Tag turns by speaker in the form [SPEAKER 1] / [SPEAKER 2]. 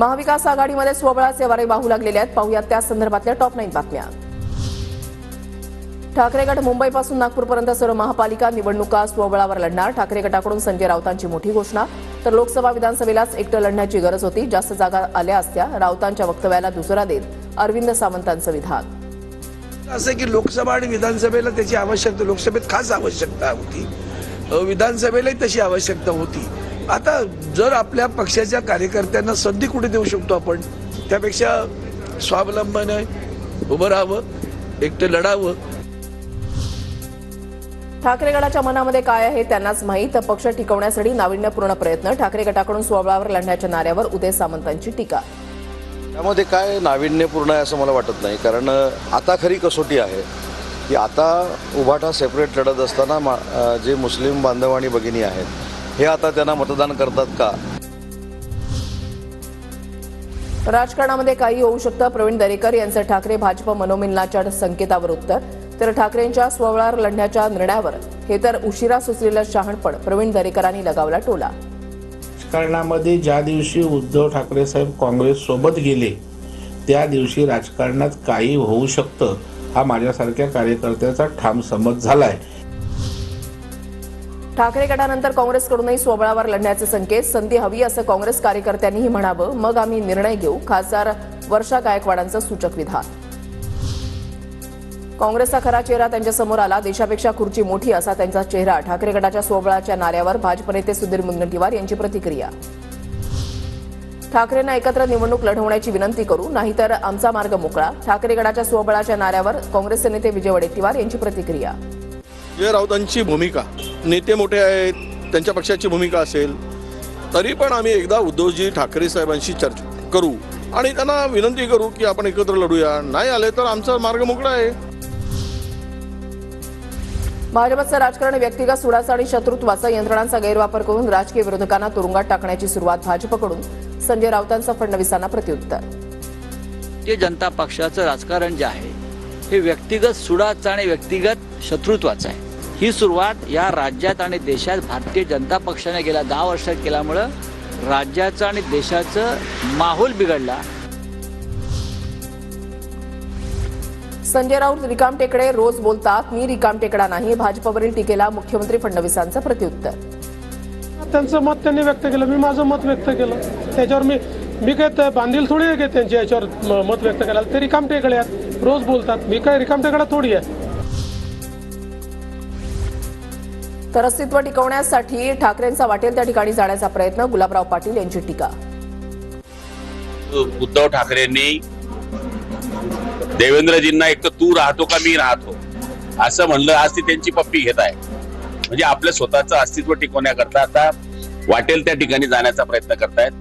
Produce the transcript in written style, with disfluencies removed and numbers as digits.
[SPEAKER 1] महाविकास आघाडीमध्ये स्वबळाचे वारे वाहू लागलेले आहेत. पाहूयात त्या संदर्भातल्या टॉप 9 बातम्या. ठाकरे गट मुंबईपासून नागपूरपर्यंत सर्व महापालिका निवडणुका स्वबळावर लढणार. ठाकरे गटाकडून संजय राऊतांची मोठी घोषणा. तर लोकसभा विधानसभेलाच एकटं लढण्याची गरज होती, जास्त जागा आल्या असत्या. राऊतांच्या वक्तव्याला दुसरा देत अरविंद सावंतांचं विधान.
[SPEAKER 2] असं की लोकसभा आणि विधानसभेला त्याची आवश्यकता, लोकसभेत खास आवश्यकता होती, विधानसभेलाही तशी आवश्यकता होती. आता जर आपल्या पक्षाच्या कार्यकर्त्यांना संधी कुठे देऊ शकतो आपण, त्यापेक्षा स्वावलंबन उभं राहावं, एकटं लढावं.
[SPEAKER 1] ठाकरे गटाच्या मनामध्ये काय आहे त्यांनाच माहीत. पक्ष टिकवण्यासाठी नाविन्यपूर्ण प्रयत्न. ठाकरे गटाकडून स्वबळावर लढण्याच्या नाऱ्यावर उदय सामंतांची टीका.
[SPEAKER 3] त्यामध्ये काय नाविन्यपूर्ण आहे असं मला वाटत नाही, कारण आता खरी कसोटी आहे की आता उभाटा सेपरेट लढत असताना जे मुस्लिम बांधव आणि भगिनी आहेत हे आता त्यांना मतदान करतात का.
[SPEAKER 1] राजकारणामध्ये काही होऊ शकतं. प्रवीण दरेकर यांचं ठाकरे भाजप मनोमिलनाच्या संकेतावर उत्तर. तर ठाकरेंच्या स्वबळावर लढण्याच्या निर्णयावर हे तर उशिरा सुचलेलं शहाणपण. प्रवीण दरेकरांनी लगावला टोला.
[SPEAKER 4] राजकारणामध्ये ज्या दिवशी उद्धव ठाकरे साहेब काँग्रेस सोबत गेले त्या दिवशी राजकारणात काही होऊ शकतं हा माझ्यासारख्या कार्यकर्त्याचा ठाम समज झालाय.
[SPEAKER 1] ठाकरे गटानंतर काँग्रेसकडूनही स्वबळावर लढण्याचे संकेत. संधी हवी असं काँग्रेस कार्यकर्त्यांनीही म्हणावं, मग आम्ही निर्णय घेऊ. खासदार वर्षा गायकवाडांचं सूचक विधान. काँग्रेसचा खरा चेहरा त्यांच्यासमोर आला. देशापेक्षा खुर्ची मोठी असा त्यांचा चेहरा. ठाकरे गटाच्या स्वबळाच्या नाऱ्यावर भाजप नेते सुधीर मुनगंटीवार यांची प्रतिक्रिया. ठाकरेंना एकत्र निवडणूक लढवण्याची विनंती करू, नाहीतर आमचा मार्ग मोकळा. ठाकरे गटाच्या स्वबळाच्या नाऱ्यावर काँग्रेसचे नेते विजय वडेट्टीवार यांची प्रतिक्रिया.
[SPEAKER 5] विजय राऊतांची भूमिका, नेते मोठे आहेत, त्यांच्या पक्षाची भूमिका असेल तरी पण आम्ही एकदा उद्धवजी ठाकरे साहेबांशी चर्चा करू आणि त्यांना विनंती करू की आपण एकत्र लढूया. नाही आले तर आमचा मार्ग मोकळा आहे.
[SPEAKER 1] भाजपचं राजकारण व्यक्तिगत सुडाचा आणि शत्रुत्वाचा यंत्रणांचा गैरवापर करून राजकीय विरोधकांना तुरुंगात टाकण्याची सुरुवात भाजपकडून. संजय राऊतांचं फडणवीसांना प्रत्युत्तर.
[SPEAKER 6] भारतीय जनता पक्षाचं राजकारण जे आहे हे व्यक्तिगत सुडाचं आणि व्यक्तिगत शत्रुत्वाचं आहे. ही सुरुवात या राज्यात आणि देशात भारतीय जनता पक्षाने गेल्या 10 वर्षात केल्यामुळं राज्याचं आणि देशाचं माहोल बिघडला.
[SPEAKER 1] संजय राऊत रिकामटेकडे रोज बोलतात. मी रिकामटेकडा नाही. भाजपवरील टीकेला मुख्यमंत्री फडणवीसांचं प्रत्युत्तर.
[SPEAKER 7] त्यांचं मत त्यांनी व्यक्त केलं, मी माझं मत व्यक्त केलं. त्याच्यावर मी काय बांधील थोडी आहे की त्यांच्या याच्यावर मत व्यक्त करायला. ते रिकामटेकडे आहेत, रोज बोलतात. मी काय रिकामटेकडा थोडी आहे.
[SPEAKER 1] तर अस्तित्व टिकवण्यासाठी ठाकरेंचा वाटेल त्या ठिकाणी जाण्याचा प्रयत्न. गुलाबराव पाटील यांची टीका.
[SPEAKER 8] उद्धव ठाकरेंनी देवेंद्रजींना एक तर तू राहतो का मी राहतो असं म्हणलं. आज ती त्यांची पप्पी घेत आहे. म्हणजे आपलं स्वतःचं अस्तित्व टिकवण्याकरता आता वाटेल त्या ठिकाणी जाण्याचा प्रयत्न करतायत.